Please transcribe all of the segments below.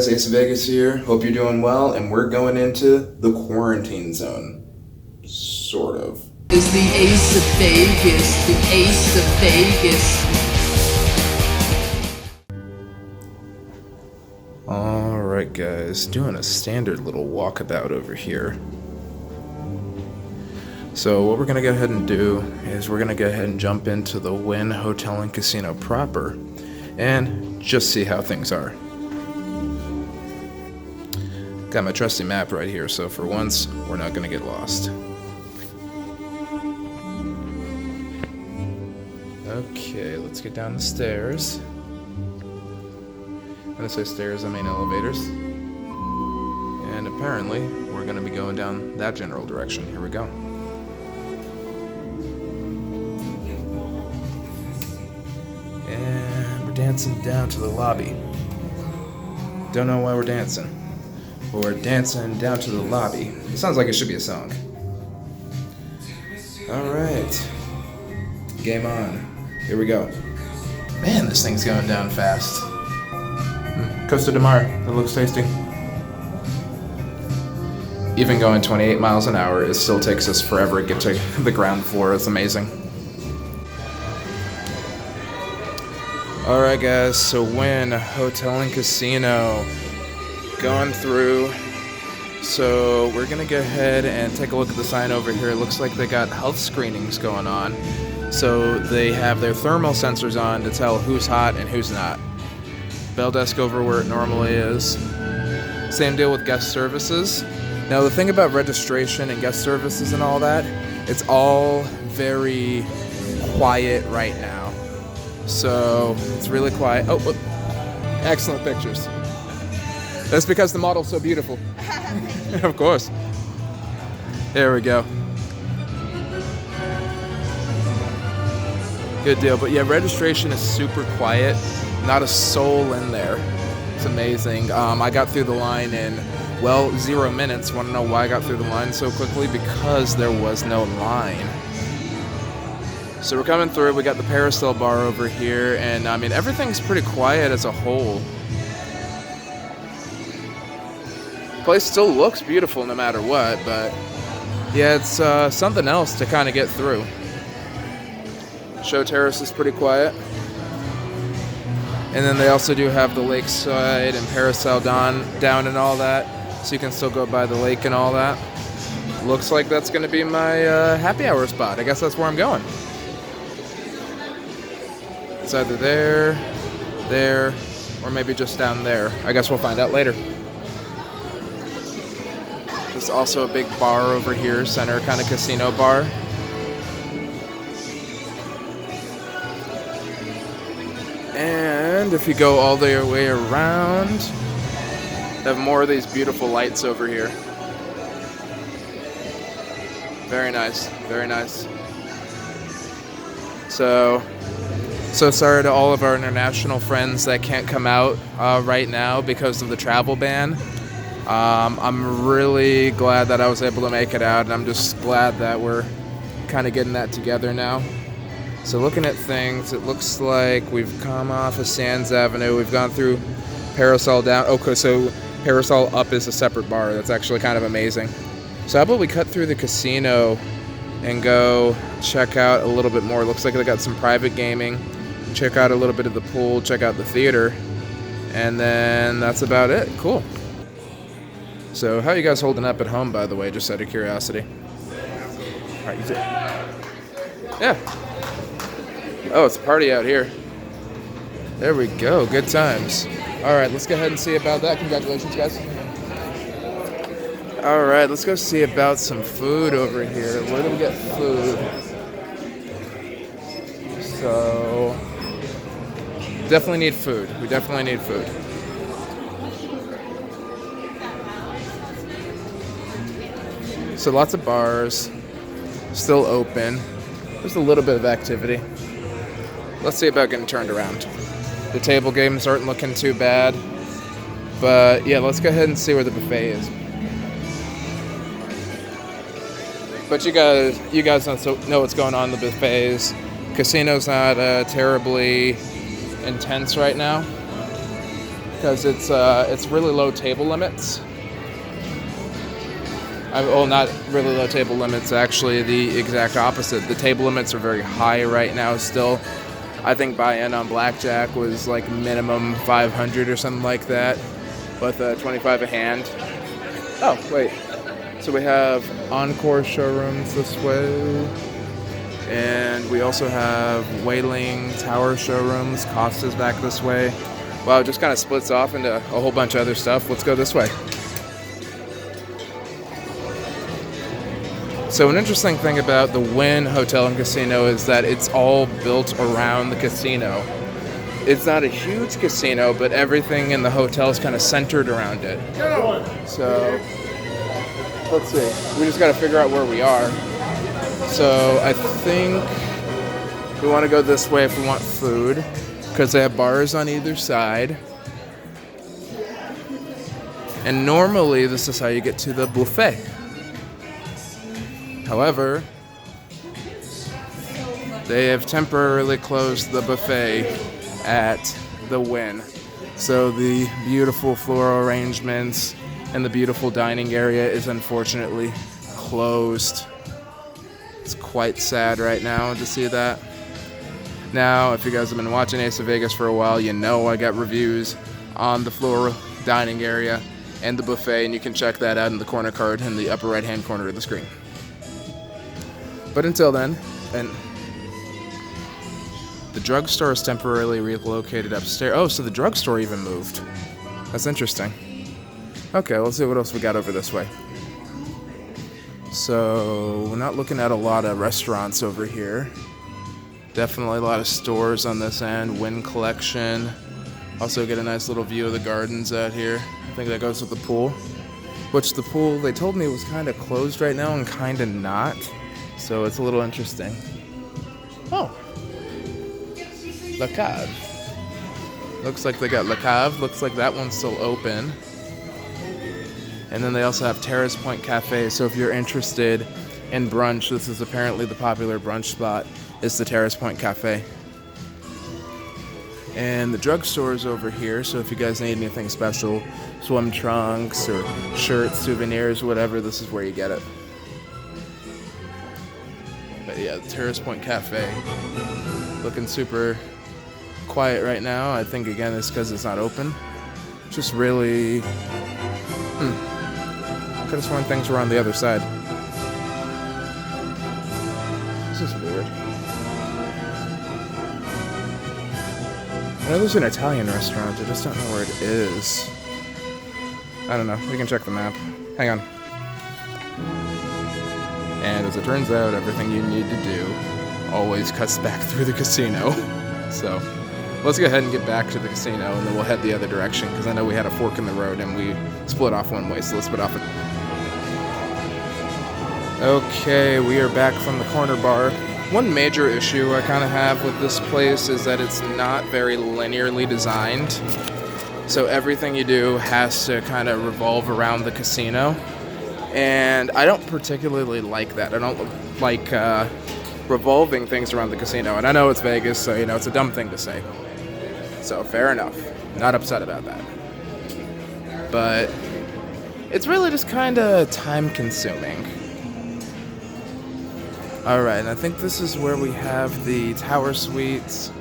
guys, Ace of Vegas here. Hope you're doing well, and we're going into the quarantine zone. Sort of. It's the Ace of Vegas, the Ace of Vegas. Alright guys, doing a standard little walkabout over here. So what we're going to go ahead and do is we're going to go ahead and jump into the Wynn Hotel and Casino proper and just see how things are. Got my trusty map right here, so for once, we're not going to get lost. Okay, let's get down the stairs. When I say stairs, I mean elevators. And apparently, we're going to be going down that general direction. Here we go. And we're dancing down to the lobby. Don't know why we're dancing. But we're dancing down to the lobby. It sounds like it should be a song. Alright. Game on. Here we go. Man, this thing's going down fast. Costa de Mar. That looks tasty. Even going 28 miles an hour, it still takes us forever to get to the ground floor. It's amazing. Alright guys, so Wynn Hotel and Casino. Going through. So we're going to go ahead and take a look at the sign over here. It looks like they got health screenings going on. So they have their thermal sensors on to tell who's hot and who's not. Bell desk over where it normally is. Same deal with guest services. Now the thing about registration and guest services and all that, it's all very quiet right now. So it's really quiet. Oh, whoop. Excellent pictures. That's because the model's so beautiful. Of course. There we go. Good deal. But yeah, registration is super quiet. Not a soul in there. It's amazing. I got through the line in, well, 0 minutes. Want to know why I got through the line so quickly? Because there was no line. So we're coming through. We got the Paracel Bar over here. And I mean, everything's pretty quiet as a whole. Place still looks beautiful no matter what, but yeah, it's something else to kind of get through. Show Terrace is pretty quiet. And then they also do have the lakeside and Paracel down and all that, so you can still go by the lake and all that. Looks like that's going to be my happy hour spot. I guess that's where I'm going. It's either there, or maybe just down there. I guess we'll find out later. There's also a big bar over here, center kind of casino bar. And if you go all the way around, they have more of these beautiful lights over here. Very nice, very nice. So sorry to all of our international friends that can't come out right now because of the travel ban. I'm really glad that I was able to make it out, and I'm just glad that we're kind of getting that together now. So looking at things, it looks like we've come off of Sands Avenue. We've gone through Paracel down. Okay, so Paracel up is a separate bar. That's actually kind of amazing. So how about we cut through the casino and go check out a little bit more. Looks like they got some private gaming. Check out a little bit of the pool. Check out the theater. And then that's about it. Cool. So how are you guys holding up at home, by the way, just out of curiosity? All right, you too. Yeah. Oh, it's a party out here. There we go. Good times. All right, let's go ahead and see about that. Congratulations, guys. All right, let's go see about some food over here. Where do we get food? So, definitely need food. We definitely need food. So lots of bars, still open. There's a little bit of activity. Let's see about getting turned around. The table games aren't looking too bad. But yeah, let's go ahead and see where the buffet is. But you guys know what's going on in the buffets. Casino's not terribly intense right now. because it's really low table limits. Well, not really low table limits, actually the exact opposite. The table limits are very high right now still. I think buy-in on blackjack was like minimum 500 or something like that, with 25 a hand. Oh, wait. So we have Encore showrooms this way, and we also have Wailing Tower showrooms. Costa's back this way. Wow, it just kind of splits off into a whole bunch of other stuff. Let's go this way. So an interesting thing about the Wynn Hotel and Casino is that it's all built around the casino. It's not a huge casino, but everything in the hotel is kind of centered around it. So, let's see. We just got to figure out where we are. So I think we want to go this way if we want food, because they have bars on either side. And normally this is how you get to the buffet. However, they have temporarily closed the buffet at the Wynn. So the beautiful floral arrangements and the beautiful dining area is unfortunately closed. It's quite sad right now to see that. Now, if you guys have been watching Ace of Vegas for a while, you know I got reviews on the floral dining area and the buffet, and you can check that out in the corner card in the upper right-hand corner of the screen. But until then, and the drugstore is temporarily relocated upstairs. Oh, so the drugstore even moved. That's interesting. Okay, let's see what else we got over this way. So, we're not looking at a lot of restaurants over here. Definitely a lot of stores on this end. Wynn Collection. Also get a nice little view of the gardens out here. I think that goes with the pool. Which the pool, they told me was kind of closed right now and kind of not. So it's a little interesting. Oh. Le Cave. Looks like they got Le Cave. Looks like that one's still open. And then they also have Terrace Point Cafe. So if you're interested in brunch, this is apparently the popular brunch spot, is the Terrace Point Cafe. And the drugstore is over here. So if you guys need anything special, swim trunks or shirts, souvenirs, whatever, this is where you get it. But yeah, the Terrace Point Cafe. Looking super quiet right now. I think, again, it's because it's not open. Just really... Could have sworn things were on the other side. This is weird. I know there's an Italian restaurant. I just don't know where it is. I don't know. We can check the map. Hang on. And as it turns out, everything you need to do always cuts back through the casino. So let's go ahead and get back to the casino, and then we'll head the other direction, because I know we had a fork in the road and we split off one way, so let's split off it. Okay, we are back from the corner bar. One major issue I kind of have with this place is that it's not very linearly designed. So everything you do has to kind of revolve around the casino. And I don't particularly like that. I don't like revolving things around the casino. And I know it's Vegas, so, you know, it's a dumb thing to say. So, fair enough. Not upset about that. But it's really just kind of time-consuming. Alright, and I think this is where we have the tower suites.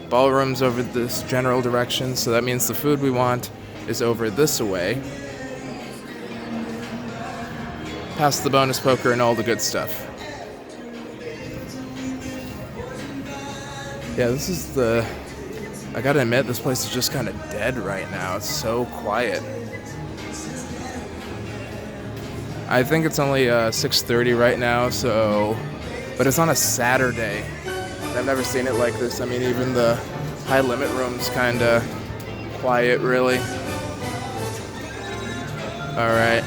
Ballroom's over this general direction, so that means the food we want is over this way. Past the bonus poker and all the good stuff. Yeah, this is the... I gotta admit, this place is just kind of dead right now. It's so quiet. I think it's only 6:30 right now, so... But it's on a Saturday. I've never seen it like this. I mean, even the high-limit room's kind of quiet, really. Alright.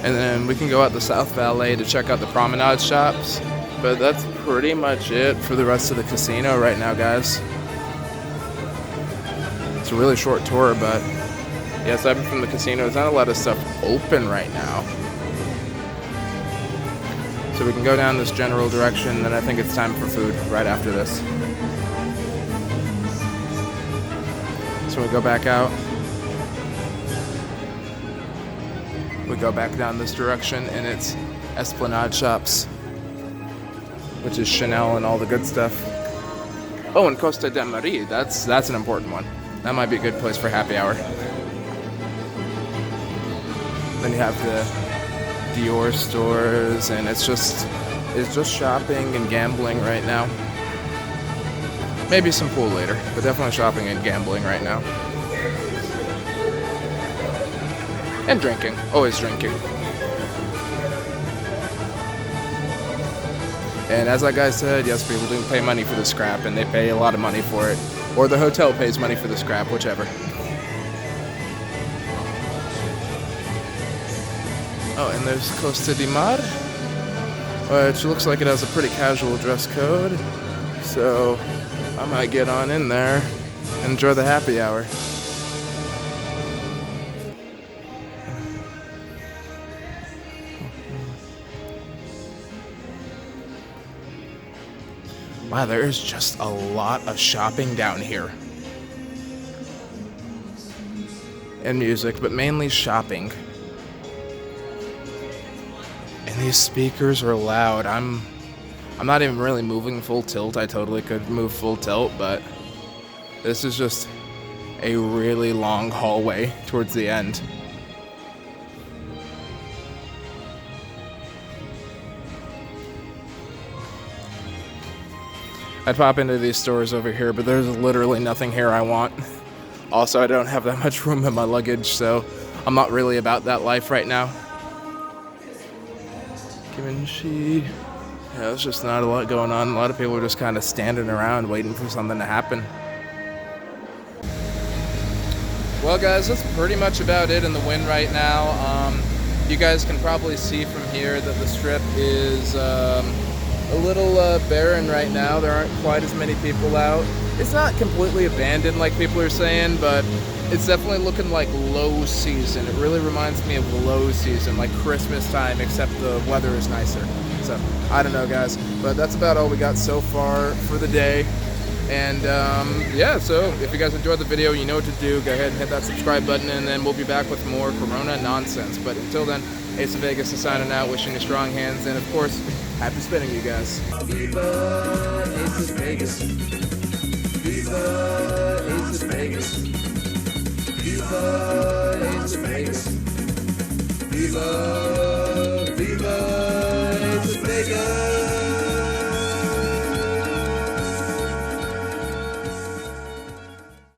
And then we can go out the South Valley to check out the Promenade Shops. But that's pretty much it for the rest of the casino right now, guys. It's a really short tour, but yeah, aside from the casino, there's not a lot of stuff open right now. So we can go down this general direction, and I think it's time for food right after this. So we go back out. We go back down this direction, and it's Esplanade Shops, which is Chanel and all the good stuff. Oh, and Costa de Marie. That's an important one. That might be a good place for happy hour. Then you have the Dior stores, and it's just shopping and gambling right now. Maybe some pool later, but definitely shopping and gambling right now. And drinking. Always drinking. And as that guy said, yes, people do pay money for the scrap, and they pay a lot of money for it. Or the hotel pays money for the scrap, whichever. Oh, and there's Costa di Mar, which looks like it has a pretty casual dress code. So I might get on in there and enjoy the happy hour. Wow, there is just a lot of shopping down here. And music, but mainly shopping. And these speakers are loud. I'm not even really moving full tilt. I totally could move full tilt, but this is just a really long hallway towards the end. I'd pop into these stores over here, but there's literally nothing here I want. Also, I don't have that much room in my luggage, so I'm not really about that life right now. Givenchy. Yeah, there's just not a lot going on. A lot of people are just kind of standing around waiting for something to happen. Well, guys, that's pretty much about it in the Wynn right now. You guys can probably see from here that the strip is a little barren right now. There aren't quite as many people out. It's not completely abandoned like people are saying, but it's definitely looking like low season. It really reminds me of low season, like Christmas time, except the weather is nicer. So, I don't know, guys, but that's about all we got so far for the day. And yeah, so if you guys enjoyed the video, you know what to do. Go ahead and hit that subscribe button, and then we'll be back with more Corona nonsense. But until then, Ace of Vegas is signing out, wishing you strong hands, and of course, happy spinning, you guys. Viva Ace of Vegas. Viva Ace of Vegas. Viva Ace of Vegas. Viva Ace of Vegas.